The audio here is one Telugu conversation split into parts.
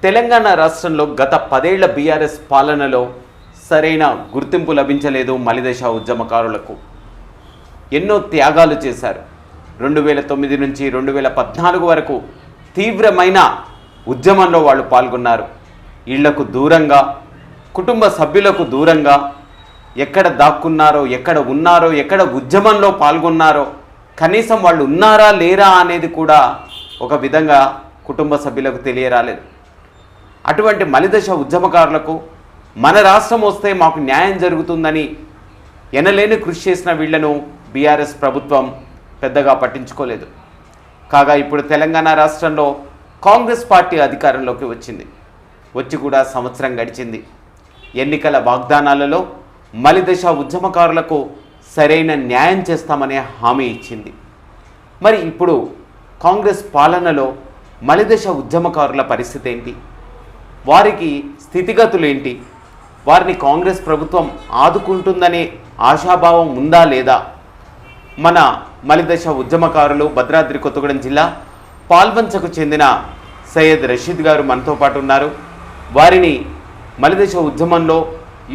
తెలంగాణ రాష్ట్రంలో గత 10 ఏళ్ల బీఆర్ఎస్ పాలనలో సరైన గుర్తింపు లభించలేదు మలిదశ ఉద్యమకారులకు. ఎన్నో త్యాగాలు చేశారు. 2009 నుంచి 2014 వరకు తీవ్రమైన ఉద్యమంలో వాళ్ళు పాల్గొన్నారు. ఇళ్లకు దూరంగా, కుటుంబ సభ్యులకు దూరంగా ఎక్కడ దాక్కున్నారో, ఎక్కడ ఉన్నారో, ఎక్కడ ఉద్యమంలో పాల్గొన్నారో, కనీసం వాళ్ళు ఉన్నారా లేరా అనేది కూడా ఒక విధంగా కుటుంబ సభ్యులకు తెలియరాలేదు. అటువంటి మలిదశ ఉద్యమకారులకు మన రాష్ట్రం వస్తే మాకు న్యాయం జరుగుతుందని ఎనలేని కృషి చేసిన వీళ్లను బీఆర్ఎస్ ప్రభుత్వం పెద్దగా పట్టించుకోలేదు. కాగా ఇప్పుడు తెలంగాణ రాష్ట్రంలో కాంగ్రెస్ పార్టీ అధికారంలోకి వచ్చింది. వచ్చి కూడా సంవత్సరం గడిచింది. ఎన్నికల వాగ్దానాలలో మలిదశ ఉద్యమకారులకు సరైన న్యాయం చేస్తామనే హామీ ఇచ్చింది. మరి ఇప్పుడు కాంగ్రెస్ పాలనలో మలిదశ ఉద్యమకారుల పరిస్థితి ఏంటి? వారికి స్థితిగతులు ఏంటి? వారిని కాంగ్రెస్ ప్రభుత్వం ఆదుకుంటుందనే ఆశాభావం ఉందా లేదా? మన మలిదశ ఉద్యమకారులు భద్రాద్రి కొత్తగూడెం జిల్లా పాల్వంచకు చెందిన సయ్యద్ రషీద్ గారు మనతో పాటు ఉన్నారు. వారిని మలిదశ ఉద్యమంలో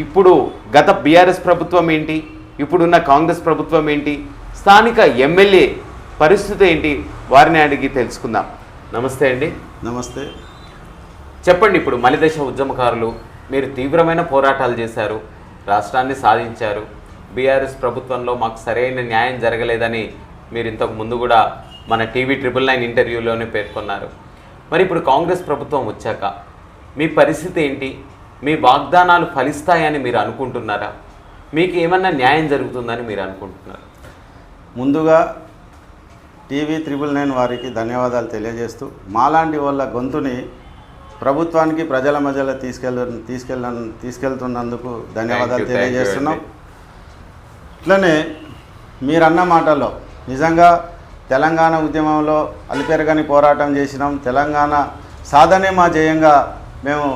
ఇప్పుడు గత బీఆర్ఎస్ ప్రభుత్వం ఏంటి, ఇప్పుడున్న కాంగ్రెస్ ప్రభుత్వం ఏంటి, స్థానిక ఎమ్మెల్యే పరిస్థితి ఏంటి, వారిని అడిగి తెలుసుకుందాం. నమస్తే అండి. నమస్తే. చెప్పండి, ఇప్పుడు మలిదశ ఉద్యమకారులు మీరు తీవ్రమైన పోరాటాలు చేశారు, రాష్ట్రాన్ని సాధించారు. బీఆర్ఎస్ ప్రభుత్వంలో మాకు సరైన న్యాయం జరగలేదని మీరు ఇంతకు ముందు కూడా మన టీవీ 999 ఇంటర్వ్యూలోనే పేర్కొన్నారు. మరి ఇప్పుడు కాంగ్రెస్ ప్రభుత్వం వచ్చాక మీ పరిస్థితి ఏంటి? మీ వాగ్దానాలు ఫలిస్తాయని మీరు అనుకుంటున్నారా? మీకు ఏమన్నా న్యాయం జరుగుతుందని మీరు అనుకుంటున్నారా? ముందుగా టీవీ 999 వారికి ధన్యవాదాలు తెలియజేస్తూ మాలాంటి వాళ్ళ గొంతుని ప్రభుత్వానికి ప్రజల మధ్యలో తీసుకెళ్తున్నందుకు ధన్యవాదాలు తెలియజేస్తున్నాం. ఇట్లనే మీరన్న మాటల్లో నిజంగా తెలంగాణ ఉద్యమంలో అలిపెరగని పోరాటం చేసినాం. తెలంగాణ సాధనే మా జయంగా మేము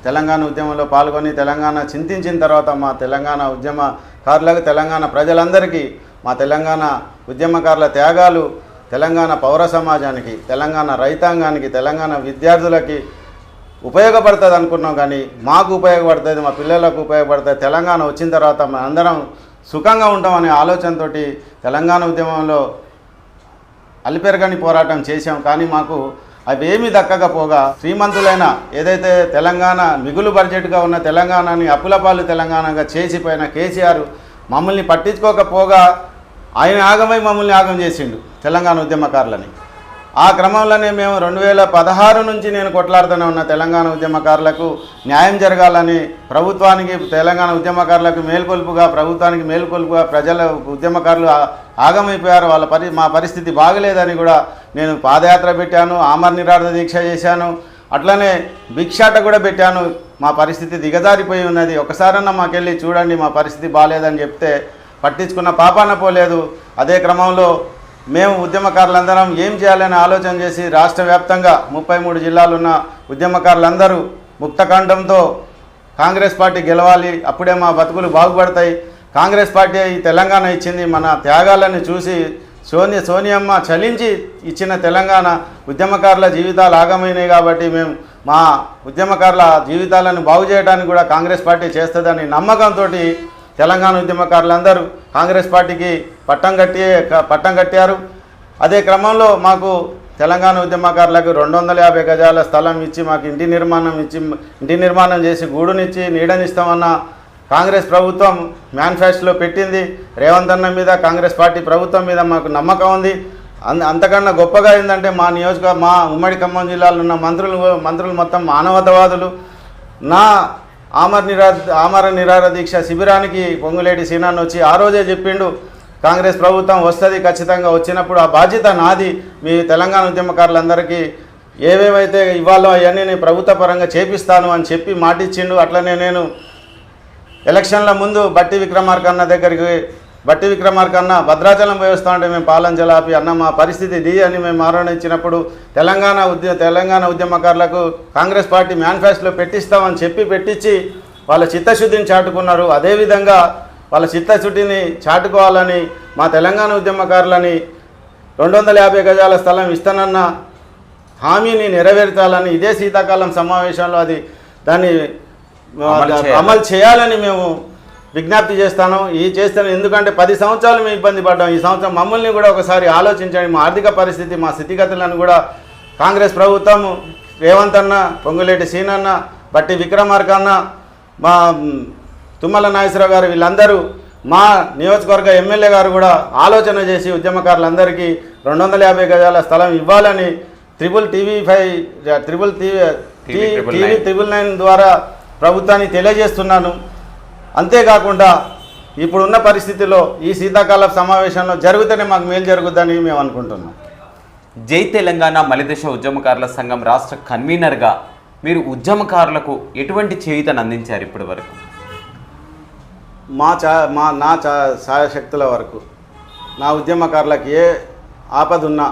తెలంగాణ ఉద్యమంలో పాల్గొని తెలంగాణ చింతించిన తర్వాత మా తెలంగాణ ఉద్యమకారులకు, తెలంగాణ ప్రజలందరికీ మా తెలంగాణ ఉద్యమకారుల త్యాగాలు తెలంగాణ పౌర సమాజానికి, తెలంగాణ రైతాంగానికి, తెలంగాణ విద్యార్థులకి ఉపయోగపడుతుంది అనుకున్నాం. కానీ మాకు ఉపయోగపడుతుంది, మా పిల్లలకు ఉపయోగపడుతుంది. తెలంగాణ వచ్చిన తర్వాత మన అందరం సుఖంగా ఉంటామనే ఆలోచనతో తెలంగాణ ఉద్యమంలో అలిపెరగని పోరాటం చేశాం. కానీ మాకు అవేమీ దక్కకపోగా శ్రీమంతులైన ఏదైతే తెలంగాణ మిగులు బడ్జెట్గా ఉన్న తెలంగాణని అప్పులపాలు తెలంగాణగా చేసిపోయిన కేసీఆర్ మమ్మల్ని పట్టించుకోకపోగా ఆయన ఆగమై మమ్మల్ని ఆగం చేసిండు తెలంగాణ ఉద్యమకారులని. ఆ క్రమంలోనే మేము 2016 నుంచి నేను కొట్లాడుతూనే ఉన్న తెలంగాణ ఉద్యమకారులకు న్యాయం జరగాలని, ప్రభుత్వానికి తెలంగాణ ఉద్యమకారులకు మేల్కొల్పుగా, ప్రభుత్వానికి మేల్కొల్పుగా ప్రజల ఉద్యమకారులు ఆగమైపోయారు. మా పరిస్థితి బాగలేదని కూడా నేను పాదయాత్ర పెట్టాను, ఆమర నిరాహార దీక్ష చేశాను, అట్లనే భిక్షాట కూడా పెట్టాను. మా పరిస్థితి దిగజారిపోయి ఉన్నది, ఒకసారన్నా మాకెళ్ళి చూడండి, మా పరిస్థితి బాగాలేదని చెప్తే పట్టించుకున్న పాపాన పోలేదు. అదే క్రమంలో మేము ఉద్యమకారులందరం ఏం చేయాలని ఆలోచన చేసి రాష్ట్ర వ్యాప్తంగా 33 జిల్లాలున్న ఉద్యమకారులందరూ ముక్తకంఠంతో కాంగ్రెస్ పార్టీ గెలవాలి, అప్పుడే మా బతుకులు బాగుపడతాయి, కాంగ్రెస్ పార్టీ తెలంగాణ ఇచ్చింది, మన త్యాగాలను చూసి సోనియమ్మ చలించి ఇచ్చిన తెలంగాణ ఉద్యమకారుల జీవితాలు ఆగమైనాయి కాబట్టి మేము మా ఉద్యమకారుల జీవితాలను బాగు చేయడానికి కూడా కాంగ్రెస్ పార్టీ చేస్తుందని నమ్మకంతో తెలంగాణ ఉద్యమకారులందరూ కాంగ్రెస్ పార్టీకి పట్టం కట్టారు. అదే క్రమంలో మాకు తెలంగాణ ఉద్యమకారులకు 250 గజాల స్థలం ఇచ్చి మాకు ఇంటి నిర్మాణం చేసి గూడునిచ్చి నీడనిస్తామన్న కాంగ్రెస్ ప్రభుత్వం మేనిఫెస్టోలో పెట్టింది. రేవంత్ అన్న మీద, కాంగ్రెస్ పార్టీ ప్రభుత్వం మీద మాకు నమ్మకం ఉంది. అంతకన్నా గొప్పగా ఏంటంటే మా ఉమ్మడి ఖమ్మం జిల్లాలో ఉన్న మంత్రులు మొత్తం మానవతావాదులు. నా ఆమర నిరాహార దీక్ష శిబిరానికి పొంగులేటి సీనాన్ని వచ్చి ఆ రోజే చెప్పిండు, కాంగ్రెస్ ప్రభుత్వం వస్తుంది, ఖచ్చితంగా వచ్చినప్పుడు ఆ బాధ్యత నాది, మీ తెలంగాణ ఉద్యమకారులందరికీ ఏవేవైతే ఇవ్వాలో అవన్నీ నేను ప్రభుత్వ పరంగా చేపిస్తాను అని చెప్పి మాటిచ్చిండు. అట్లనే నేను ఎలక్షన్ల ముందు బట్టి విక్రమార్క అన్న భద్రాచలం పోయి వస్తా ఉంటే మేము పాలన ఆపి అన్న మా పరిస్థితి ఇది అని మేము మరణించినప్పుడు తెలంగాణ ఉద్యమకారులకు కాంగ్రెస్ పార్టీ మేనిఫెస్టోలో పెట్టిస్తామని పెట్టించి వాళ్ళ చిత్తశుద్ధిని చాటుకున్నారు. అదేవిధంగా వాళ్ళ చిత్తశుద్ధిని చాటుకోవాలని మా తెలంగాణ ఉద్యమకారులని 250 గజాల స్థలం ఇస్తానన్న హామీని నెరవేర్చాలని ఇదే శీతాకాలం సమావేశంలో దాన్ని అమలు చేయాలని మేము విజ్ఞప్తి చేస్తాను. ఎందుకంటే 10 సంవత్సరాలు మేము ఇబ్బంది పడ్డాం. ఈ సంవత్సరం మమ్మల్ని కూడా ఒకసారి ఆలోచించండి. మా ఆర్థిక పరిస్థితి, మా స్థితిగతులను కూడా కాంగ్రెస్ ప్రభుత్వం, రేవంత్ అన్న, పొంగులేటి సీనన్న, బట్టి విక్రమార్క అన్న, మా తుమ్మల నాగేశ్వరరావు గారు, వీళ్ళందరూ మా నియోజకవర్గ ఎమ్మెల్యే గారు కూడా ఆలోచన చేసి ఉద్యమకారులందరికీ 250 గజాల స్థలం ఇవ్వాలని టీవీ9 ద్వారా ప్రభుత్వాన్ని తెలియజేస్తున్నాను. అంతేకాకుండా ఇప్పుడున్న పరిస్థితిలో ఈ శీతాకాల సమావేశంలో జరిగితేనే మాకు మేలు జరుగుతుందని మేము అనుకుంటున్నాం. జై తెలంగాణ మలిదశ ఉద్యమకారుల సంఘం రాష్ట్ర కన్వీనర్గా మీరు ఉద్యమకారులకు ఎటువంటి చేయూతను అందించారు ఇప్పటి వరకు? నా సాయశక్తుల వరకు నా ఉద్యమకారులకు ఏ ఆపద ఉన్నా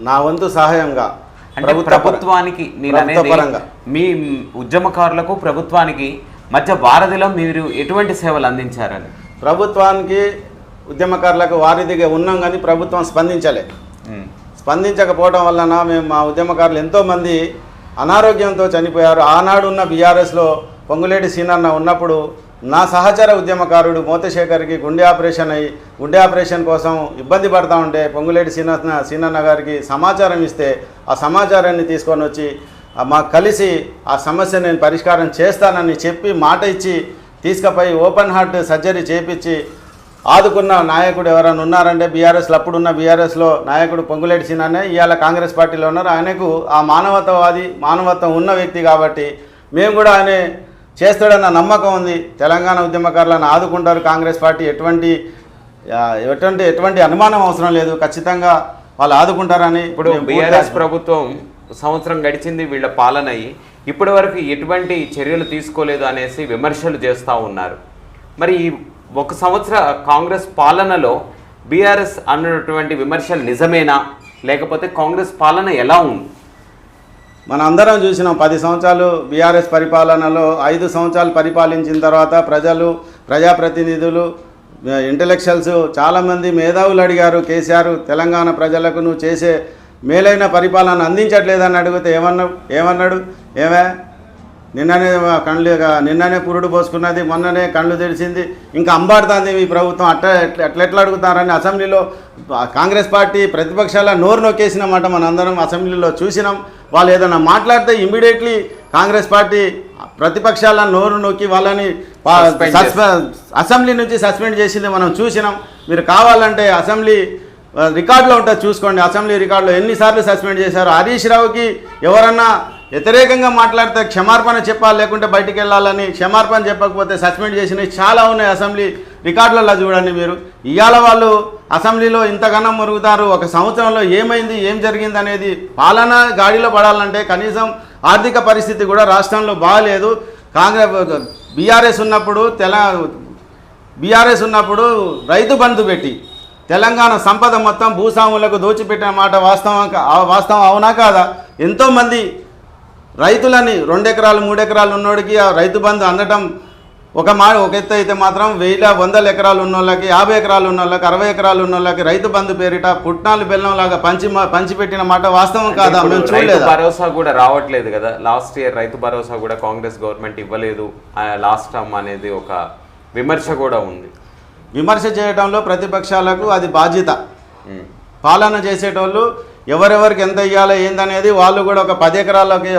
నా వంతు సహాయంగా అంటే ప్రభుత్వానికి మీ ఉద్యమకారులకు ప్రభుత్వానికి మధ్య వారధిలో మీరు ఎటువంటి సేవలు అందించారని? ప్రభుత్వానికి ఉద్యమకారులకు వారధిగా ఉన్నాం కానీ ప్రభుత్వం స్పందించకపోవడం వలన మేము మా ఉద్యమకారులు ఎంతోమంది అనారోగ్యంతో చనిపోయారు. ఆనాడు ఉన్న బీఆర్ఎస్లో పొంగులేటి సీనన్న ఉన్నప్పుడు నా సహచర ఉద్యమకారుడు మోతశేఖర్కి గుండె ఆపరేషన్ కోసం ఇబ్బంది పడతా ఉంటే పొంగులేటి సీనన్న గారికి సమాచారం ఇస్తే ఆ సమాచారాన్ని తీసుకొని వచ్చి మాకు కలిసి ఆ సమస్య నేను పరిష్కారం చేస్తానని చెప్పి మాట ఇచ్చి తీసుకుపోయి ఓపెన్ హార్ట్ సర్జరీ చేయించి ఆదుకున్న నాయకుడు ఎవరైనా ఉన్నారంటే బీఆర్ఎస్లో, అప్పుడున్న బీఆర్ఎస్లో నాయకుడు పొంగులేటి సీనన్నే. ఇవాళ కాంగ్రెస్ పార్టీలో ఉన్నారు. ఆయనకు ఆ మానవత్వం ఉన్న వ్యక్తి కాబట్టి మేము కూడా ఆయన చేస్తాడన్న నమ్మకం ఉంది. తెలంగాణ ఉద్యమకారులను ఆదుకుంటారు కాంగ్రెస్ పార్టీ. ఎటువంటి అనుమానం అవసరం లేదు. ఖచ్చితంగా వాళ్ళు ఆదుకుంటారని. ఇప్పుడు బీఆర్ఎస్ ప్రభుత్వం సంవత్సరం గడిచింది వీళ్ళ పాలన అయ్యి ఇప్పటి వరకు ఎటువంటి చర్యలు తీసుకోలేదు అనేసి విమర్శలు చేస్తూ ఉన్నారు. మరి ఈ 1 సంవత్సర కాంగ్రెస్ పాలనలో బీఆర్ఎస్ అన్నటువంటి విమర్శలు నిజమేనా, లేకపోతే కాంగ్రెస్ పాలన ఎలా ఉంది? మన అందరం చూసినాం 10 సంవత్సరాలు బీఆర్ఎస్ పరిపాలనలో. 5 సంవత్సరాలు పరిపాలించిన తర్వాత ప్రజాప్రతినిధులు, ఇంటలెక్చువల్స్, చాలామంది మేధావులు అడిగారు కేసీఆర్ తెలంగాణ ప్రజలకు నువ్వు చేసే మేలైన పరిపాలన అందించట్లేదని అడిగితే ఏమన్నాడు? నిన్ననే పురుడు పోసుకున్నది, మొన్ననే కళ్ళు తెరిచింది, ఇంకా అంబాడుతుంది మీ ప్రభుత్వం, ఎట్లా అడుగుతారని అసెంబ్లీలో కాంగ్రెస్ పార్టీ ప్రతిపక్షాల నోరు నొక్కేసిన మాట మనందరం అసెంబ్లీలో చూసినాం. వాళ్ళు ఏదైనా మాట్లాడితే ఇమ్మీడియట్లీ కాంగ్రెస్ పార్టీ ప్రతిపక్షాల నోరు నొక్కి వాళ్ళని అసెంబ్లీ నుంచి సస్పెండ్ చేసింది మనం చూసినాం. మీరు కావాలంటే అసెంబ్లీ రికార్డులో ఉంటుంది, చూసుకోండి. అసెంబ్లీ రికార్డులో ఎన్నిసార్లు సస్పెండ్ చేశారు. హరీష్ రావుకి ఎవరన్నా వ్యతిరేకంగా మాట్లాడితే క్షమార్పణ చెప్పాలి, లేకుంటే బయటికి వెళ్ళాలని. క్షమార్పణ చెప్పకపోతే సస్పెండ్ చేసినవి చాలా ఉన్నాయి అసెంబ్లీ రికార్డులలో చూడండి మీరు. ఇవాళ వాళ్ళు అసెంబ్లీలో ఇంతగానో మురుగుతారు. 1 సంవత్సరంలో ఏమైంది, ఏం జరిగింది అనేది పాలన గాడిలో పడాలంటే కనీసం ఆర్థిక పరిస్థితి కూడా రాష్ట్రంలో బాగాలేదు. బీఆర్ఎస్ ఉన్నప్పుడు రైతు బంధు పెట్టి తెలంగాణ సంపద మొత్తం భూస్వాములకు దోచిపెట్టిన మాట వాస్తవం అవునా కాదా? ఎంతోమంది రైతులని 2 ఎకరాలు 3 ఎకరాలు ఉన్నోడికి ఆ రైతు బంధు అందటం ఒక ఎత్తు అయితే మాత్రం 100 ఎకరాలు ఉన్నోళ్ళకి, 50 ఎకరాలు ఉన్నోళ్ళకి, 60 ఎకరాలు ఉన్నోళ్ళకి రైతు బంధు పేరిట పుట్నాలు బెల్లం లాగా పంచిపెట్టిన మాట వాస్తవం కాదా? మేము చూడలేదు. భరోసా కూడా రావట్లేదు కదా. లాస్ట్ ఇయర్ రైతు భరోసా కూడా కాంగ్రెస్ గవర్నమెంట్ ఇవ్వలేదు లాస్ట్ టర్మ్ అనేది ఒక విమర్శ కూడా ఉంది. విమర్శ చేయడంలో ప్రతిపక్షాలకు అది బాధ్యత. పాలన చేసేటోళ్ళు ఎవరెవరికి ఎంత ఇవ్వాలో ఏందనేది వాళ్ళు కూడా ఒక 10 ఎకరాలకి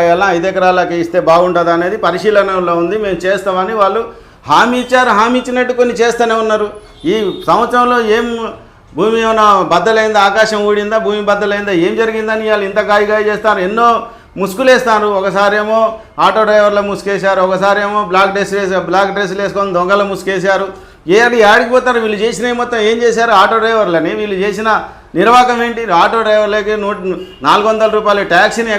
అయ్యాలా, 5 ఎకరాలకి ఇస్తే బాగుంటుంది అనేది పరిశీలనలో ఉంది. మేము చేస్తామని వాళ్ళు హామీ ఇచ్చారు. హామీ ఇచ్చినట్టు కొన్ని చేస్తూనే ఉన్నారు. ఈ సంవత్సరంలో ఏం భూమి ఏమైనా బద్దలైందా, ఆకాశం ఊడిందా, భూమి బద్దలైందా, ఏం జరిగిందని వాళ్ళు ఇంత గాయ చేస్తారు. ఎన్నో ముసుగులేస్తారు. ఒకసారేమో ఆటో డ్రైవర్ల ముసుగేశారు, ఒకసారేమో బ్లాక్ డ్రెస్సులు వేసుకొని దొంగల ముసుగేశారు. యాడికి పోతారు? వీళ్ళు చేసినవి మొత్తం ఏం చేశారు? ఆటో డ్రైవర్లని వీళ్ళు చేసిన నిర్వాహకం ఏంటి? ఆటో డ్రైవర్లకి 400 రూపాయల ట్యాక్సీని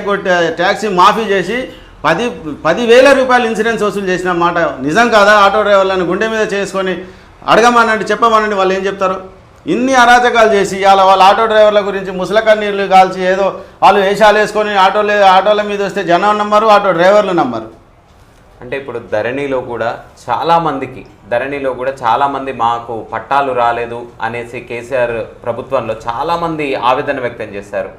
ట్యాక్సీ మాఫీ చేసి 10,000 రూపాయలు ఇన్సూరెన్స్ వసూలు చేసిన మాట నిజం కాదా? ఆటో డ్రైవర్లను గుండె మీద చేసుకొని అడగమనండి, చెప్పమనండి, వాళ్ళు ఏం చెప్తారు? ఇన్ని అరాచకాలు చేసి ఇవాళ వాళ్ళ ఆటో డ్రైవర్ల గురించి ముసలకన్నీళ్ళు కాల్చి ఏదో వాళ్ళు వేషాలు వేసుకొని ఆటోల మీద వస్తే జనం నమ్మరు, ఆటో డ్రైవర్లు నమ్మరు. అంటే ఇప్పుడు ధరణిలో కూడా చాలామంది మాకు పట్టాలు రాలేదు అనేసి కేసీఆర్ ప్రభుత్వంలో చాలామంది ఆవేదన వ్యక్తం చేశారు.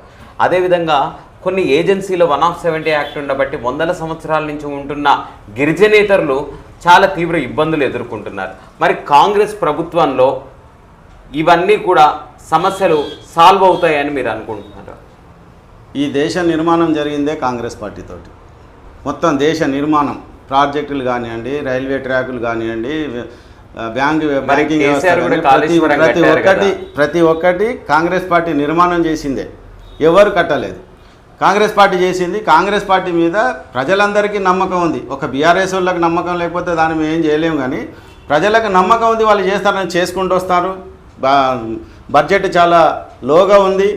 అదేవిధంగా కొన్ని ఏజెన్సీలో 170 యాక్ట్ ఉండబట్టి వందల సంవత్సరాల నుంచి ఉంటున్న గిరిజనేతరులు చాలా తీవ్ర ఇబ్బందులు ఎదుర్కొంటున్నారు. మరి కాంగ్రెస్ ప్రభుత్వంలో ఇవన్నీ కూడా సమస్యలు సాల్వ్ అవుతాయని మీరు అనుకుంటున్నారు? ఈ దేశ నిర్మాణం జరిగిందే కాంగ్రెస్ పార్టీతోటి. మొత్తం దేశ నిర్మాణం, ప్రాజెక్టులు కానివ్వండి, రైల్వే ట్రాకులు కానివ్వండి, బ్యాంకింగ్ వ్యవస్థ, ప్రతి ఒక్కటి కాంగ్రెస్ పార్టీ నిర్మాణం చేసిందే. ఎవరు కట్టలేదు, కాంగ్రెస్ పార్టీ చేసింది. కాంగ్రెస్ పార్టీ మీద ప్రజలందరికీ నమ్మకం ఉంది. ఒక బీఆర్ఎస్ వాళ్ళకి నమ్మకం లేకపోతే దాన్ని మేము ఏం చేయలేము, కానీ ప్రజలకు నమ్మకం ఉంది, వాళ్ళు చేస్తారని చేసుకుంటూ వస్తారు. బడ్జెట్ చాలా లోగా ఉంది.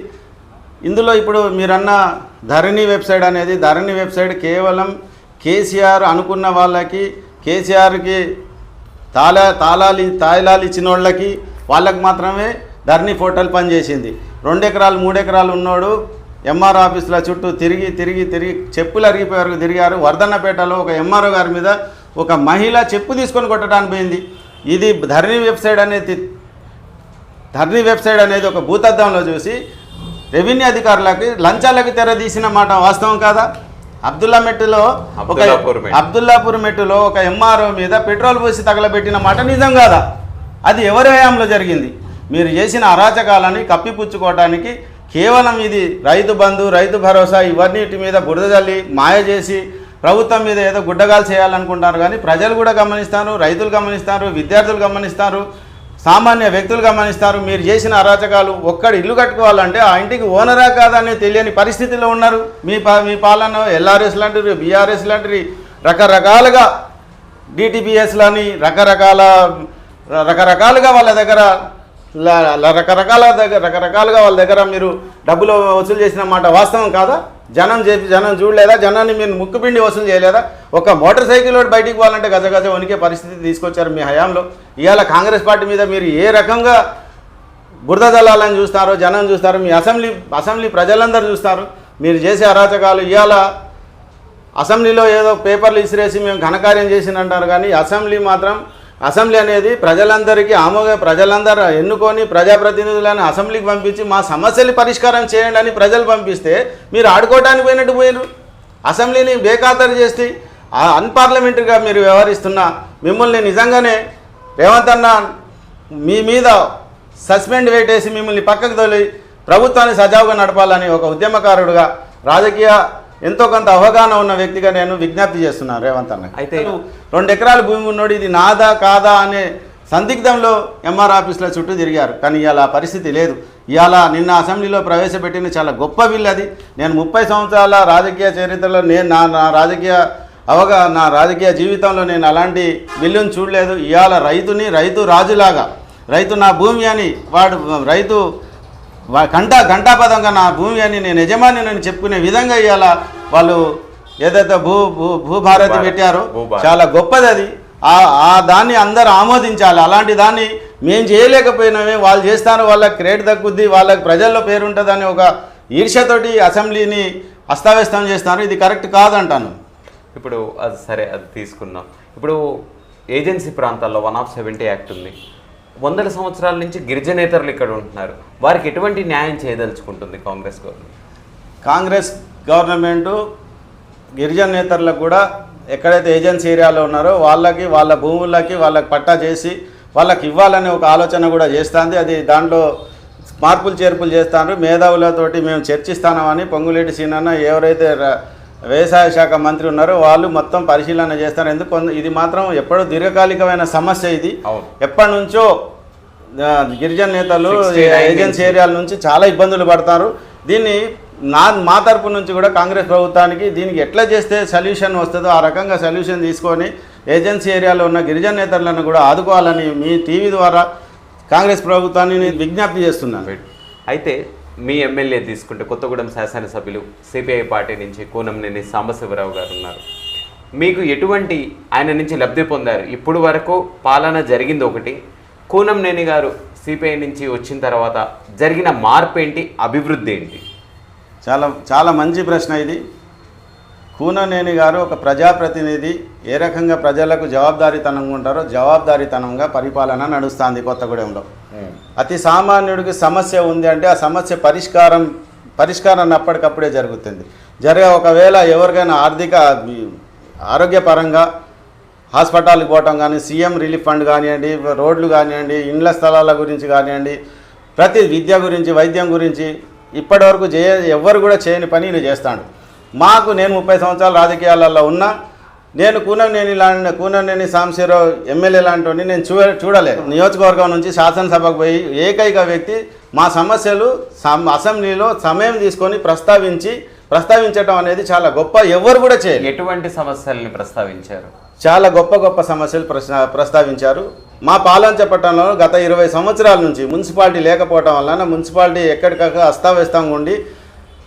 ఇందులో ఇప్పుడు మీరన్న ధరణి వెబ్సైట్ అనేది, ధరణి వెబ్సైట్ కేవలం కేసీఆర్ అనుకున్న వాళ్ళకి, కేసీఆర్కి తాళాలు ఇచ్చిన వాళ్ళకి మాత్రమే ధరణి పోర్టల్ పనిచేసింది. 2 ఎకరాలు 3 ఎకరాలు ఉన్నోడు ఎంఆర్ ఆఫీసుల చుట్టూ తిరిగి చెప్పులు అరిగిపోయే వరకు తిరిగారు. వర్ధన్నపేటలో ఒక ఎంఆర్ఓ గారి మీద ఒక మహిళ చెప్పు తీసుకొని కొట్టడానికి పోయింది. ఇది ధరణి వెబ్సైట్ అనేది ఒక భూతద్దంలో చూసి రెవెన్యూ అధికారులకి లంచాలకి తెరదీసిన మాట వాస్తవం కాదా? అబ్దుల్లాపూర్ మెట్టులో ఒక ఎంఆర్ఓ మీద పెట్రోల్ పోసి తగలబెట్టిన మాట నిజం కాదా? అది ఎవరి హయాంలో జరిగింది? మీరు చేసిన అరాచకాలని కప్పిపుచ్చుకోవడానికి కేవలం ఇది రైతు బంధు, రైతు భరోసా ఇవన్నిటి మీద బురద జల్లి మాయ చేసి ప్రభుత్వం మీద ఏదో గుడ్డగాలు చేయాలనుకుంటారు. కానీ ప్రజలు కూడా గమనిస్తారు, రైతులు గమనిస్తారు, విద్యార్థులు గమనిస్తారు, సామాన్య వ్యక్తులు గమనిస్తారు. మీరు చేసిన అరాచకాలు, ఒక్కడు ఇల్లు కట్టుకోవాలంటే ఆ ఇంటికి ఓనరా కాదని తెలియని పరిస్థితిలో ఉన్నారు. మీ పాలన ఎల్ఆర్ఎస్ లాంటివి, బీఆర్ఎస్ లాంటివి రకరకాలుగా డిటిపిఎస్లని రకరకాలుగా వాళ్ళ దగ్గర రకరకాలుగా వాళ్ళ దగ్గర మీరు డబ్బులు వసూలు చేసిన మాట వాస్తవం కాదా? జనం చూడలేదా? జనాన్ని మీరు ముక్కుపిండి వసూలు చేయలేదా? ఒక మోటార్ సైకిల్ బయటికి పోవాలంటే గజ వణికే పరిస్థితి తీసుకొచ్చారు మీ హయాంలో. ఇవాళ కాంగ్రెస్ పార్టీ మీద మీరు ఏ రకంగా బురద జల్లాలని చూస్తారో జనం చూస్తారు, మీ అసెంబ్లీ ప్రజలందరూ చూస్తారు. మీరు చేసే అరాచకాలు ఇవాళ అసెంబ్లీలో ఏదో పేపర్లు ఇసిరేసి మేము ఘనకార్యం చేసినంటారు, కానీ అసెంబ్లీ అనేది ప్రజలందరికీ ప్రజలందరూ ఎన్నుకొని ప్రజాప్రతినిధులను అసెంబ్లీకి పంపించి మా సమస్యలు పరిష్కారం చేయండి అని ప్రజలు పంపిస్తే మీరు ఆడుకోవడానికి పోయినారు. అసెంబ్లీని బేఖాతరు చేసి అన్పార్లమెంటరీగా మీరు వ్యవహరిస్తున్న మిమ్మల్ని నిజంగానే రేవంత్ అన్న మీ మీద సస్పెండ్ వేటేసి మిమ్మల్ని పక్కకు తోలి ప్రభుత్వాన్ని సజావుగా నడపాలని ఒక ఉద్యమకారుడుగా రాజకీయ ఎంతో కొంత అవగాహన ఉన్న వ్యక్తిగా నేను విజ్ఞప్తి చేస్తున్నాను రేవంత్ అన్న. అయితే 2 ఎకరాల భూమి ఉన్నోడు ఇది నాదా కాదా అనే సందిగ్ధంలో ఎంఆర్ ఆఫీసుల చుట్టూ తిరిగారు. కానీ ఇవాళ ఆ పరిస్థితి లేదు. ఇవాళ నిన్న అసెంబ్లీలో ప్రవేశపెట్టిన చాలా గొప్ప బిల్ అది. నేను 30 సంవత్సరాల రాజకీయ చరిత్రలో నా రాజకీయ జీవితంలో నేను అలాంటి బిల్లును చూడలేదు. ఇవాళ రైతు రాజులాగా, రైతు నా భూమి అని రైతు ఘంటాపదంగా నా భూమి అని నేను యజమాని అని చెప్పుకునే విధంగా ఇవాళ వాళ్ళు ఏదైతే భూభారతి పెట్టారో చాలా గొప్పది అది. దాన్ని అందరూ ఆమోదించాలి. అలాంటి దాన్ని మేము చేయలేకపోయినామే, వాళ్ళు చేస్తారు, వాళ్ళకి క్రెడిట్ దక్కుద్ది, వాళ్ళకి ప్రజల్లో పేరు ఉంటుందని ఒక ఈర్ష్యతోటి అసెంబ్లీని అస్తవ్యస్తం చేస్తారు. ఇది కరెక్ట్ కాదంటాను. ఇప్పుడు అది సరే, అది తీసుకున్నాం. ఇప్పుడు ఏజెన్సీ ప్రాంతాల్లో 170 యాక్ట్ ఉంది. వందల సంవత్సరాల నుంచి గిరిజనేతరులు ఇక్కడ ఉంటున్నారు. వారికి ఎటువంటి న్యాయం చేయదలుచుకుంటుంది కాంగ్రెస్ గవర్నమెంటు? గిరిజన నేతలకు కూడా ఎక్కడైతే ఏజెన్సీ ఏరియాలో ఉన్నారో వాళ్ళకి, వాళ్ళ భూములకి వాళ్ళకి పట్టా చేసి వాళ్ళకి ఇవ్వాలనే ఒక ఆలోచన కూడా చేస్తుంది. అది దాంట్లో మార్పులు చేర్పులు చేస్తాను. మేధావులతోటి మేము చర్చిస్తామని పొంగులేటి సీనన్న ఎవరైతే వ్యవసాయ శాఖ మంత్రి ఉన్నారో వాళ్ళు మొత్తం పరిశీలన చేస్తారు. ఎందుకు ఇది మాత్రం ఎప్పుడో దీర్ఘకాలికమైన సమస్య. ఇది ఎప్పటి నుంచో గిరిజన నేతలు ఏజెన్సీ ఏరియాల నుంచి చాలా ఇబ్బందులు పడతారు. దీన్ని మా తరపు నుంచి కూడా కాంగ్రెస్ ప్రభుత్వానికి దీనికి ఎట్లా చేస్తే సొల్యూషన్ వస్తుందో ఆ రకంగా సొల్యూషన్ తీసుకొని ఏజెన్సీ ఏరియాలో ఉన్న గిరిజన నేతలను కూడా ఆదుకోవాలని మీ టీవీ ద్వారా కాంగ్రెస్ ప్రభుత్వాన్ని విజ్ఞప్తి చేస్తున్నాను. అయితే మీ ఎమ్మెల్యే తీసుకుంటే కొత్తగూడెం శాసనసభ్యులు సిపిఐ పార్టీ నుంచి కూనంనేని సాంబశివరావు గారు ఉన్నారు. మీకు ఎటువంటి ఆయన నుంచి లబ్ధి పొందారు? ఇప్పుడు వరకు పాలన జరిగింది ఒకటి, కూనంనేని గారు సిపిఐ నుంచి వచ్చిన తర్వాత జరిగిన మార్పు ఏంటి, అభివృద్ధి ఏంటి? చాలా మంచి ప్రశ్న ఇది. కూనంనేని గారు ఒక ప్రజాప్రతినిధి, ఏ రకంగా ప్రజలకు జవాబుదారీతనంగా ఉంటారో జవాబుదారీతనంగా పరిపాలన నడుస్తుంది కొత్తగూడెంలో. అతి సామాన్యుడికి సమస్య ఉంది అంటే ఆ సమస్య పరిష్కారాన్ని అప్పటికప్పుడే జరుగుతుంది. ఒకవేళ ఎవరికైనా ఆరోగ్యపరంగా హాస్పిటల్కి పోవటం కానీ, సీఎం రిలీఫ్ ఫండ్ కానివ్వండి, రోడ్లు కానివ్వండి, ఇండ్ల స్థలాల గురించి కానివ్వండి, ప్రతి విద్య గురించి, వైద్యం గురించి ఇప్పటివరకు ఎవ్వరు కూడా చేయని పని నేను చేస్తాను. నేను 30 సంవత్సరాల రాజకీయాలలో ఉన్నా, నేను కూనంనేని సాంబశివరావు ఎమ్మెల్యే లాంటి నేను చూడలేదు. నియోజకవర్గం నుంచి శాసనసభకు పోయి ఏకైక వ్యక్తి మా సమస్యలు అసెంబ్లీలో సమయం తీసుకొని ప్రస్తావించడం అనేది చాలా గొప్ప. ఎవరు కూడా చేయరు. ఎటువంటి సమస్యల్ని ప్రస్తావించారు? చాలా గొప్ప సమస్యలు ప్రస్తావించారు. మా పాలంచ పట్టణంలో గత 20 సంవత్సరాల నుంచి మున్సిపాలిటీ లేకపోవడం వలన మున్సిపాలిటీ ఎక్కడికక్కడ అస్తావ్యస్తంగా ఉండి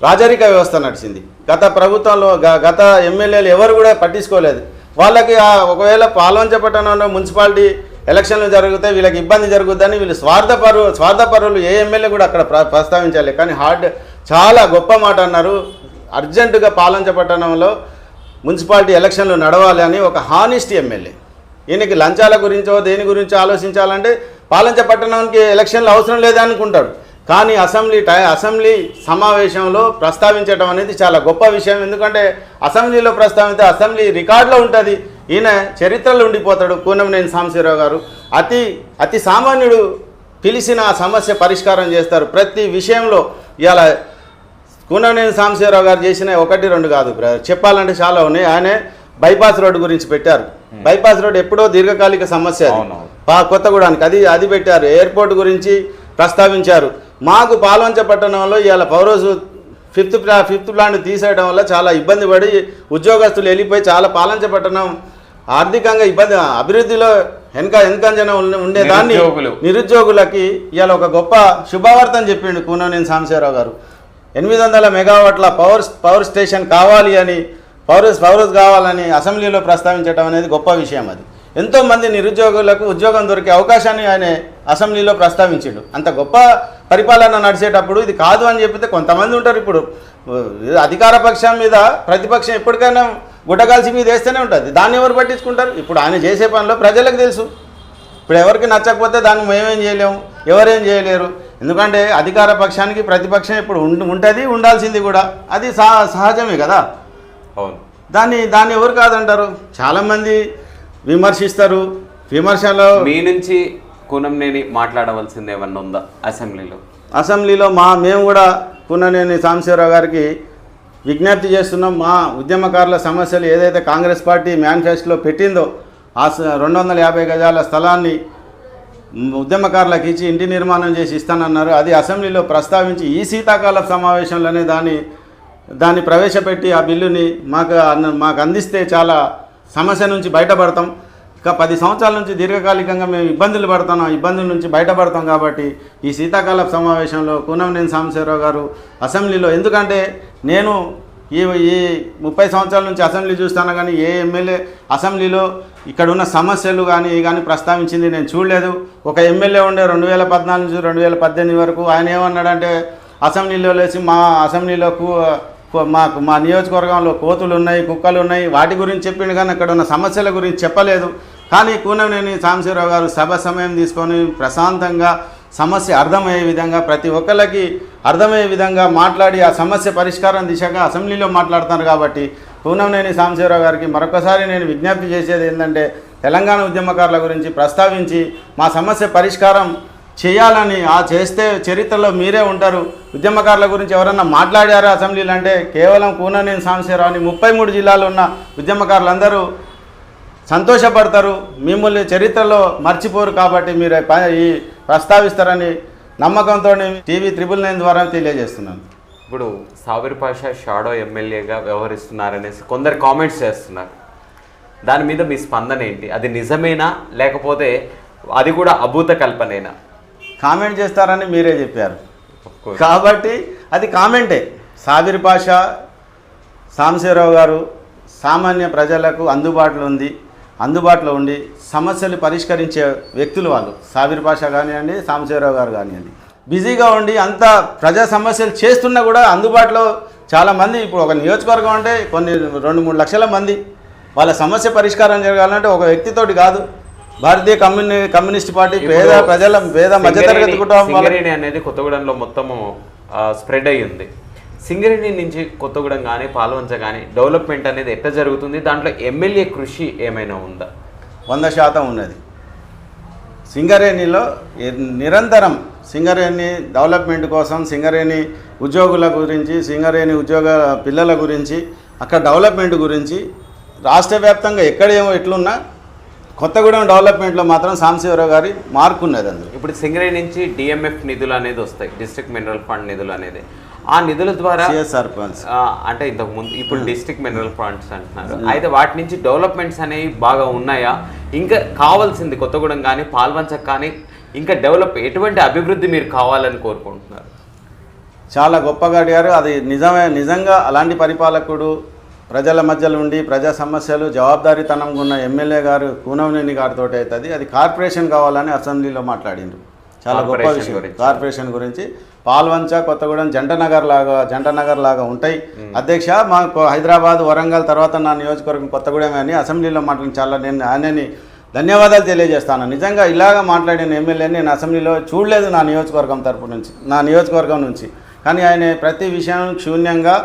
రాజరిక వ్యవస్థ నడిచింది. గత ప్రభుత్వంలో గత ఎమ్మెల్యేలు ఎవరు కూడా పట్టించుకోలేదు. వాళ్ళకి ఒకవేళ పాల్వంచ పట్టణంలో మున్సిపాలిటీ ఎలక్షన్లు జరిగితే వీళ్ళకి ఇబ్బంది జరుగుతుందని వీళ్ళు స్వార్థపరులు ఏ ఎమ్మెల్యే కూడా అక్కడ ప్రస్తావించాలి. కానీ చాలా గొప్ప మాట అన్నారు. అర్జెంటుగా పాల్వంచ పట్టణంలో మున్సిపాలిటీ ఎలక్షన్లు నడవాలి అని ఒక హానెస్ట్ ఎమ్మెల్యే. ఈయనకి లంచాల గురించో దేని గురించో ఆలోచించాలంటే పాలంచ పట్టణానికి ఎలక్షన్లు అవసరం లేదనుకుంటాడు. కానీ అసెంబ్లీ సమావేశంలో ప్రస్తావించడం అనేది చాలా గొప్ప విషయం. ఎందుకంటే అసెంబ్లీలో ప్రస్తావిస్తే అసెంబ్లీ రికార్డులో ఉంటుంది. ఈయన చరిత్రలో ఉండిపోతాడు. కూనంనేని సాంబశివరావు గారు అతి సామాన్యుడు పిలిచిన ఆ సమస్య పరిష్కారం చేస్తారు. ప్రతి విషయంలో ఇలా కూనంనేని సాంబశివరావు గారు చేసిన 1-2 కాదు, చెప్పాలంటే చాలా ఉన్నాయి. ఆయనే బైపాస్ రోడ్డు గురించి పెట్టారు. బైపాస్ రోడ్ ఎప్పుడో దీర్ఘకాలిక సమస్య, కొత్తగూడానికి అది పెట్టారు. ఎయిర్పోర్ట్ గురించి ప్రస్తావించారు. మాకు పాల్వంచ పట్టణంలో ఇవాళ పౌరోజు ఫిఫ్త్ ప్లాంట్ తీసేయడం వల్ల చాలా ఇబ్బంది పడి ఉద్యోగస్తులు వెళ్ళిపోయి చాలా పాల్వంచ పట్టణం ఆర్థికంగా అభివృద్ధిలో వెనకంజన ఉండేదాన్ని నిరుద్యోగులకి ఇవాళ ఒక గొప్ప శుభవార్తని చెప్పిండు కూనంనేని సాంబశివరావు గారు. 800 మెగావాట్ల పవర్ స్టేషన్ కావాలి అని పౌరస్ కావాలని అసెంబ్లీలో ప్రస్తావించడం అనేది గొప్ప విషయం. అది ఎంతోమంది నిరుద్యోగులకు ఉద్యోగం దొరికే అవకాశాన్ని ఆయన అసెంబ్లీలో ప్రస్తావించాడు. అంత గొప్ప పరిపాలన నడిచేటప్పుడు ఇది కాదు అని చెప్పితే కొంతమంది ఉంటారు. ఇప్పుడు అధికార పక్షం మీద ప్రతిపక్షం ఎప్పటికైనా గుడ్డగాల్సి మీద వేస్తూనే ఉంటుంది. దాన్ని ఎవరు పట్టించుకుంటారు? ఇప్పుడు ఆయన చేసే పనిలో ప్రజలకు తెలుసు. ఇప్పుడు ఎవరికి నచ్చకపోతే దాన్ని మేమేం చేయలేము, ఎవరేం చేయలేరు. ఎందుకంటే అధికార పక్షానికి ప్రతిపక్షం ఇప్పుడు ఉంటుంది, ఉండాల్సింది కూడా. అది సహజమే కదా. అవును. దాన్ని ఎవరు కాదంటారు? చాలామంది విమర్శిస్తారు. విమర్శలో మీ నుంచి కూనంనేని మాట్లాడవలసింది ఏమన్నా ఉందా అసెంబ్లీలో? మేము కూడా కూనంనేని సాంబశివరావు గారికి విజ్ఞప్తి చేస్తున్నాం. మా ఉద్యమకారుల సమస్యలు ఏదైతే కాంగ్రెస్ పార్టీ మేనిఫెస్టోలో పెట్టిందో ఆ 250 గజాల స్థలాన్ని ఉద్యమకారులకు ఇచ్చి ఇంటి నిర్మాణం చేసి ఇస్తానన్నారు. అది అసెంబ్లీలో ప్రస్తావించి ఈ శీతాకాల సమావేశంలోనే దాన్ని ప్రవేశపెట్టి ఆ బిల్లుని మాకు అందిస్తే చాలా సమస్య నుంచి బయటపడతాం. ఇక 10 సంవత్సరాల నుంచి దీర్ఘకాలికంగా మేము ఇబ్బందులు పడుతున్నాం. ఇబ్బందుల నుంచి బయటపడతాం. కాబట్టి ఈ శీతాకాల సమావేశంలో కూనంనేని సాంబశివరావు గారు అసెంబ్లీలో, ఎందుకంటే నేను ఈ 30 సంవత్సరాల నుంచి అసెంబ్లీ చూస్తాను, కానీ ఏ ఎమ్మెల్యే అసెంబ్లీలో ఇక్కడ ఉన్న సమస్యలు కానీ ప్రస్తావించింది నేను చూడలేదు. ఒక ఎమ్మెల్యే ఉండే 2014 నుంచి 2018 వరకు ఆయన ఏమన్నాడంటే అసెంబ్లీలో లేచి మా అసెంబ్లీలో మా నియోజకవర్గంలో కోతులు ఉన్నాయి, కుక్కలు ఉన్నాయి, వాటి గురించి చెప్పిండు. కానీ అక్కడ ఉన్న సమస్యల గురించి చెప్పలేదు. కానీ కూనంనేని సాంబశివరావు గారు సభ సమయం తీసుకొని ప్రశాంతంగా సమస్య అర్థమయ్యే విధంగా, ప్రతి ఒక్కరికి అర్థమయ్యే విధంగా మాట్లాడి ఆ సమస్య పరిష్కారం దిశగా అసెంబ్లీలో మాట్లాడుతున్నారు. కాబట్టి కూనంనేని సాంబశివరావు గారికి మరొకసారి నేను విజ్ఞప్తి చేసేది ఏంటంటే తెలంగాణ ఉద్యమకారుల గురించి ప్రస్తావించి మా సమస్య పరిష్కారం చేయాలని. చేస్తే చరిత్రలో మీరే ఉంటారు. ఉద్యమకారుల గురించి ఎవరన్నా మాట్లాడారా అసెంబ్లీలో అంటే కేవలం కూనంనేని సాంబశివరావుని 33 జిల్లాలో ఉన్న ఉద్యమకారులందరూ సంతోషపడతారు. మిమ్మల్ని చరిత్రలో మర్చిపోరు. కాబట్టి మీరు ఈ ప్రస్తావిస్తారని నమ్మకంతో టీవీ 999 ద్వారా తెలియజేస్తున్నాను. ఇప్పుడు సాబిర్ పాషా షాడో ఎమ్మెల్యేగా వ్యవహరిస్తున్నారనేసి కొందరు కామెంట్స్ చేస్తున్నారు. దాని మీద మీ స్పందన ఏంటి? అది నిజమేనా లేకపోతే అది కూడా అభూత కల్పనేనా? కామెంట్ చేస్తారని మీరే చెప్పారు కాబట్టి అది కామెంటే. సాబిర్ పాషా సాంబశివరావు గారు సామాన్య ప్రజలకు అందుబాటులో ఉండి సమస్యలు పరిష్కరించే వ్యక్తులు వాళ్ళు. సాబిర్ పాషా కానివ్వండి, సాంబశివరావు గారు కానివ్వండి, బిజీగా ఉండి అంత ప్రజా సమస్యలు చేస్తున్నా కూడా అందుబాటులో చాలామంది. ఇప్పుడు ఒక నియోజకవర్గం అంటే కొన్ని 2-3 లక్షల మంది, వాళ్ళ సమస్య పరిష్కారం జరగాలంటే ఒక వ్యక్తితోటి కాదు. భారతీయ కమ్యూనిస్ట్ పార్టీ పేద మధ్యతరగతి కుటుంబం అనేది కొత్తగూడెంలో మొత్తము స్ప్రెడ్ అయ్యింది. సింగరేణి నుంచి కొత్తగూడెం కానీ పాల్వంచ కానీ డెవలప్మెంట్ అనేది ఎట్లా జరుగుతుంది? దాంట్లో ఎమ్మెల్యే కృషి ఏమైనా ఉందా? 100% ఉన్నది. సింగరేణిలో నిరంతరం సింగరేణి డెవలప్మెంట్ కోసం, సింగరేణి ఉద్యోగుల గురించి, సింగరేణి ఉద్యోగ పిల్లల గురించి, అక్కడ డెవలప్మెంట్ గురించి రాష్ట్ర వ్యాప్తంగా ఎక్కడేమో ఎట్లున్నా కొత్తగూడెం డెవలప్మెంట్లో మాత్రం సాంబశివరావు గారి మార్కు ఉన్నది. అందులో ఇప్పుడు సింగరేణి నుంచి డిఎంఎఫ్ నిధులు అనేది వస్తాయి, డిస్ట్రిక్ట్ మినరల్ ఫండ్ నిధులు అనేది. ఆ నిధుల ద్వారా సిఎస్ఆర్ ఫండ్స్ అంటే ఇంతకు ముందు ఇప్పుడు డిస్ట్రిక్ట్ మినరల్ ఫండ్స్ అంటున్నారు. అయితే వాటి నుంచి డెవలప్మెంట్స్ అనేవి బాగా ఉన్నాయా? ఇంకా కావాల్సింది కొత్తగూడెం కానీ పాల్వంచకు కానీ ఇంకా డెవలప్ ఎటువంటి అభివృద్ధి మీరు కావాలని కోరుకుంటున్నారు? చాలా గొప్పగా అడిగారు. అది నిజంగా అలాంటి పరిపాలకుడు, ప్రజల మధ్యలో ఉండి ప్రజా సమస్యలు జవాబుదారీతనంగా ఉన్న ఎమ్మెల్యే గారు కూనవనేని గారితో అవుతుంది. అది కార్పొరేషన్ కావాలని అసెంబ్లీలో మాట్లాడిండ్రు. చాలా గొప్ప విషయం. కార్పొరేషన్ గురించి పాల్వంచ, కొత్తగూడెం జంటనగర్ లాగా ఉంటాయి. అధ్యక్ష, మాకు హైదరాబాద్, వరంగల్ తర్వాత నా నియోజకవర్గం కొత్తగూడెం అని అసెంబ్లీలో మాట్లాడిన చాలా నేను ఆయనని ధన్యవాదాలు తెలియజేస్తాను. నిజంగా ఇలాగ మాట్లాడిన ఎమ్మెల్యేని నేను అసెంబ్లీలో చూడలేదు నా నియోజకవర్గం నుంచి. కానీ ఆయన ప్రతి విషయం శూన్యంగా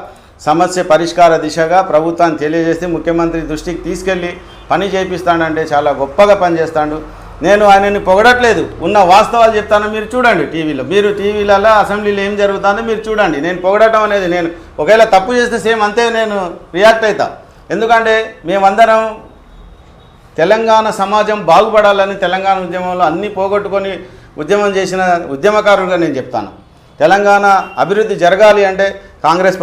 సమస్య పరిష్కార దిశగా ప్రభుత్వాన్ని తెలియజేస్తే ముఖ్యమంత్రి దృష్టికి తీసుకెళ్ళి పని చేపిస్తాడంటే చాలా గొప్పగా పనిచేస్తాడు. నేను ఆయనని పొగడట్లేదు, ఉన్న వాస్తవాలు చెప్తాను. మీరు చూడండి మీరు టీవీలలో అసెంబ్లీలో ఏం జరుగుతుందో మీరు చూడండి. నేను పొగడటం అనేది, నేను ఒకవేళ తప్పు చేస్తే సేమ్ అంతే నేను రియాక్ట్ అవుతా. ఎందుకంటే మేమందరం తెలంగాణ సమాజం బాగుపడాలని తెలంగాణ ఉద్యమంలో అన్నీ పోగొట్టుకొని ఉద్యమం చేసిన ఉద్యమకారులుగా నేను చెప్తాను. తెలంగాణ అభివృద్ధి జరగాలి అంటే కాంగ్రెస్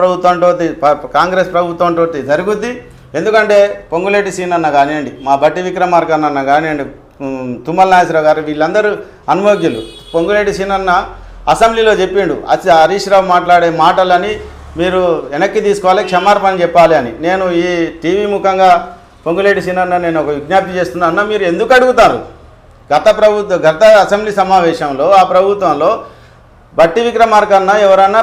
ప్రభుత్వంతో జరుగుద్ది. ఎందుకంటే పొంగులేటి సీనన్న కానివ్వండి, మా బట్టి విక్రమార్క అన్న కానివ్వండి, తుమ్మల నాగేశ్వరరావు గారు వీళ్ళందరూ అనుభోగ్యులు. పొంగులేటి సీనన్న అసెంబ్లీలో చెప్పిండు, హరీష్ రావు మాట్లాడే మాటలని మీరు వెనక్కి తీసుకోవాలి, క్షమార్పణ చెప్పాలి అని. నేను ఈ టీవీ ముఖంగా పొంగులేటి సీనన్న నేను ఒక విజ్ఞప్తి చేస్తున్నా. అన్న, మీరు ఎందుకు అడుగుతారు? గత అసెంబ్లీ సమావేశంలో ఆ ప్రభుత్వంలో బట్టి విక్రమార్క అన్న ఎవరన్నా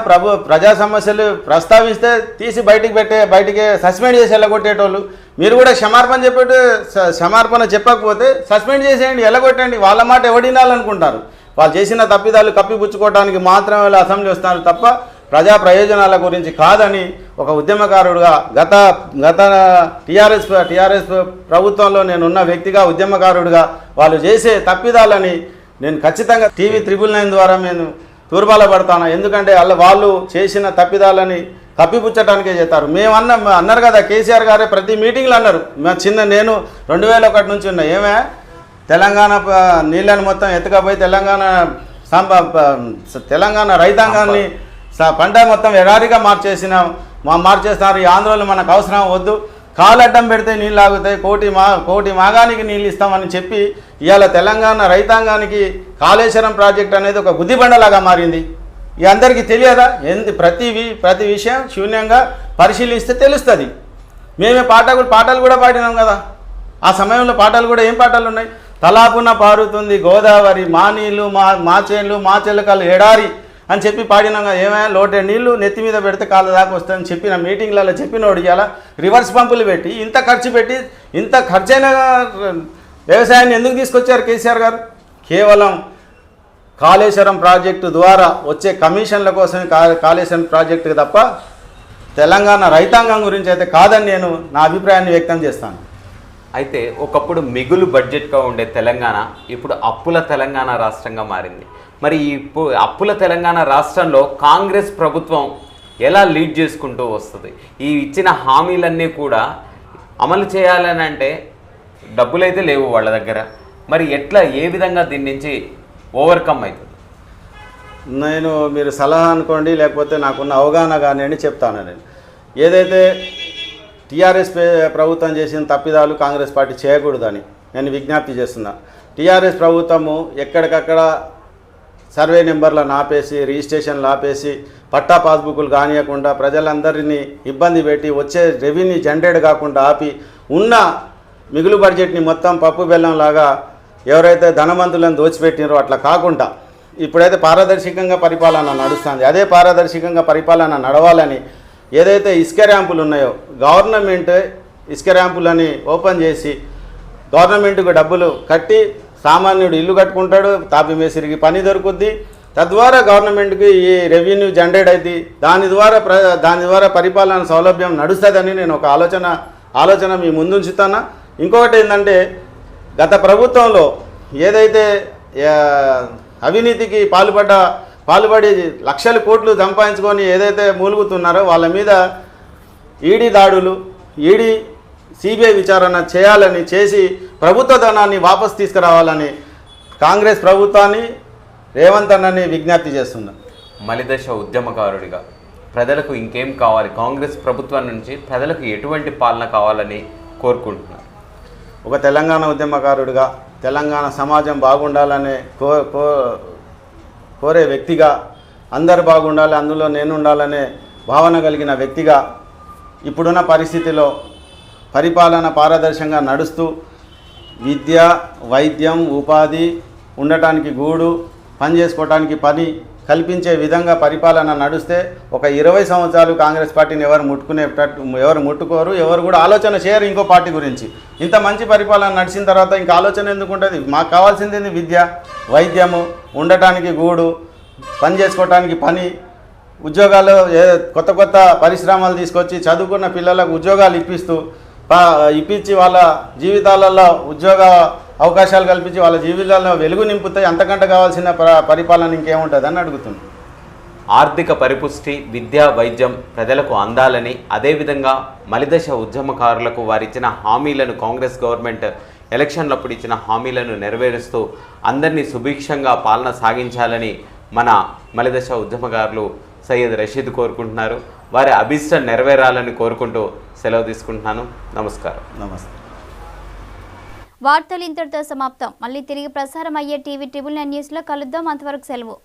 ప్రజా సమస్యలు ప్రస్తావిస్తే తీసి బయటికి సస్పెండ్ చేసి వెళ్ళగొట్టేటోళ్ళు. మీరు కూడా క్షమార్పణ చెప్పకపోతే సస్పెండ్ చేసేయండి, వెళ్ళగొట్టండి. వాళ్ళ మాట ఎవడినాలనుకుంటారు? వాళ్ళు చేసిన తప్పిదాలు కప్పిపుచ్చుకోవడానికి మాత్రమే వాళ్ళు అసెంబ్లీ వస్తున్నారు తప్ప ప్రజా ప్రయోజనాల గురించి కాదని ఒక ఉద్యమకారుడుగా గత టీఆర్ఎస్ ప్రభుత్వంలో నేనున్న వ్యక్తిగా ఉద్యమకారుడిగా వాళ్ళు చేసే తప్పిదాలని నేను ఖచ్చితంగా TV 999 ద్వారా నేను తూర్పాల పడతాను. ఎందుకంటే వాళ్ళు చేసిన తప్పిదాలని కప్పిపుచ్చటానికే చేస్తారు. అన్నారు కదా, కేసీఆర్ గారే ప్రతి మీటింగ్లో అన్నారు. నేను 2001 నుంచి ఉన్నా, ఏమే తెలంగాణ నీళ్ళని మొత్తం ఎత్తుకపోయి తెలంగాణ రైతాంగాన్ని పంట మొత్తం ఎడారిగా మార్చేస్తున్నారు. ఈ ఆంధ్రలో మనకు అవసరం వద్దు, కాలడ్డం పెడితే నీళ్ళు ఆగుతాయి, కోటి మాగానికి నీళ్ళు ఇస్తామని చెప్పి ఇవాళ తెలంగాణ రైతాంగానికి కాళేశ్వరం ప్రాజెక్ట్ అనేది ఒక గుదిబండలాగా మారింది. ఇది అందరికీ తెలియదా? ప్రతి విషయం శూన్యంగా పరిశీలిస్తే తెలుస్తుంది. మేమే పాటలు కూడా పాడినాం కదా. ఆ సమయంలో పాటలు కూడా ఏం పాటలు ఉన్నాయి? తలాపున పారుతుంది గోదావరి, మా నీళ్ళు మా చేన్లు మా చెలకలు ఎడారి అని చెప్పి పాడినాం కదా. ఏమైనా లోటే నీళ్లు నెత్తి మీద పెడితే కాళ్ళ దాకా వస్తుందని చెప్పిన మీటింగ్లలో చెప్పినోడు ఇవాళ రివర్స్ పంపులు పెట్టి ఇంత ఖర్చైన వ్యవసాయాన్ని ఎందుకు తీసుకొచ్చారు కేసీఆర్ గారు? కేవలం కాళేశ్వరం ప్రాజెక్టు ద్వారా వచ్చే కమిషన్ల కోసమే కాళేశ్వరం ప్రాజెక్టు తప్ప తెలంగాణ రైతాంగం గురించి అయితే కాదని నేను నా అభిప్రాయాన్ని వ్యక్తం చేస్తాను. అయితే ఒకప్పుడు మిగులు బడ్జెట్గా ఉండే తెలంగాణ ఇప్పుడు అప్పుల తెలంగాణ రాష్ట్రంగా మారింది. మరి ఇప్పుడు అప్పుల తెలంగాణ రాష్ట్రంలో కాంగ్రెస్ ప్రభుత్వం ఎలా లీడ్ చేసుకుంటూ వస్తుంది? ఈ ఇచ్చిన హామీలన్నీ కూడా అమలు చేయాలని అంటే డబ్బులైతే లేవు వాళ్ళ దగ్గర. మరి ఏ విధంగా దీని నుంచి ఓవర్కమ్ అవుతుంది? మీరు సలహా అనుకోండి, లేకపోతే నాకున్న అవగాహన కానీ చెప్తాను. నేను ఏదైతే టీఆర్ఎస్ ప్రభుత్వం చేసిన తప్పిదాలు కాంగ్రెస్ పార్టీ చేయకూడదని నేను విజ్ఞప్తి చేస్తున్నా. టీఆర్ఎస్ ప్రభుత్వము ఎక్కడికక్కడ సర్వే నెంబర్లను ఆపేసి, రిజిస్ట్రేషన్లు ఆపేసి, పట్టా పాస్బుక్లు కానియకుండా ప్రజలందరినీ ఇబ్బంది పెట్టి వచ్చే రెవెన్యూ జనరేట్ కాకుండా ఆపి ఉన్న మిగులు బడ్జెట్ని మొత్తం పప్పు బెల్లం లాగా ఎవరైతే ధనవంతులను దోచిపెట్టినారో అట్లా కాకుండా ఇప్పుడైతే పారదర్శకంగా పరిపాలన నడుస్తుంది. అదే పారదర్శకంగా పరిపాలన నడవాలని ఏదైతే ఇసుక ర్యాంపులు ఉన్నాయో గవర్నమెంట్ ఇసుక ర్యాంపులని ఓపెన్ చేసి గవర్నమెంట్కు డబ్బులు కట్టి సామాన్యుడు ఇల్లు కట్టుకుంటాడు, తాపి మేసిరికి పని దొరుకుద్ది, తద్వారా గవర్నమెంట్కి ఈ రెవెన్యూ జనరేట్ అవుతుంది, దాని ద్వారా పరిపాలన సౌలభ్యం నడుస్తుందని నేను ఒక ఆలోచన మీ ముందుంచుతాను. ఇంకొకటి ఏంటంటే, గత ప్రభుత్వంలో ఏదైతే అవినీతికి పాల్పడి లక్షల కోట్లు సంపాదించుకొని ఏదైతే మూలుగుతున్నారో వాళ్ళ మీద ఈడీ దాడులు, సిబిఐ విచారణ చేసి ప్రభుత్వ ధనాన్ని వాపసు తీసుకురావాలని కాంగ్రెస్ ప్రభుత్వాన్ని, రేవంత్ అన్నని విజ్ఞప్తి చేస్తున్నా. మలిదశ ఉద్యమకారుడిగా ప్రజలకు ఇంకేం కావాలి, కాంగ్రెస్ ప్రభుత్వం నుంచి ప్రజలకు ఎటువంటి పాలన కావాలని కోరుకుంటున్నారు? ఒక తెలంగాణ ఉద్యమకారుడిగా తెలంగాణ సమాజం బాగుండాలనే కోరే వ్యక్తిగా, అందరు బాగుండాలి అందులో నేను ఉండాలనే భావన కలిగిన వ్యక్తిగా ఇప్పుడున్న పరిస్థితిలో పరిపాలన పారదర్శకంగా నడుస్తూ విద్య, వైద్యం, ఉపాధి, ఉండటానికి గూడు, పని చేసుకోవడానికి పని కల్పించే విధంగా పరిపాలన నడిస్తే ఒక 20 సంవత్సరాలు కాంగ్రెస్ పార్టీని ఎవరు ముట్టుకోరు, ఎవరు కూడా ఆలోచన చేయరు ఇంకో పార్టీ గురించి. ఇంత మంచి పరిపాలన నడిచిన తర్వాత ఇంకా ఆలోచన ఎందుకు ఉంటుంది? మాకు కావాల్సింది విద్య, వైద్యము, ఉండటానికి గూడు, పని చేసుకోవటానికి పని, ఉద్యోగాలు, కొత్త పరిశ్రమలు తీసుకొచ్చి చదువుకున్న పిల్లలకు ఉద్యోగాలు ఇప్పించి వాళ్ళ జీవితాలలో ఉద్యోగ అవకాశాలు కల్పించి వాళ్ళ జీవితాల్లో వెలుగు నింపుతాయి. అంతకంటే కావాల్సిన పరిపాలన ఇంకేముంటుంది అని అడుగుతుంది. ఆర్థిక పరిపుష్టి, విద్య, వైద్యం ప్రజలకు అందాలని, అదేవిధంగా మలిదశ ఉద్యమకారులకు వారిచ్చిన హామీలను కాంగ్రెస్ గవర్నమెంట్ ఎలక్షన్లప్పుడు ఇచ్చిన హామీలను నెరవేరుస్తూ అందరినీ సుభిక్షంగా పాలన సాగించాలని మన మలిదశ ఉద్యమకారులు సయ్యద్ రషీద్ కోరుకుంటున్నారు. వారి అభిష్టం నెరవేరాలని కోరుకుంటూ సెలవు తీసుకుంటున్నాను. నమస్కారం. నమస్తే. వార్తలు ఇంతటితో సమాప్తం. మళ్ళీ తిరిగి ప్రసారం అయ్యే టీవీ 999 న్యూస్లో కలుద్దాం. అంతవరకు సెలవు.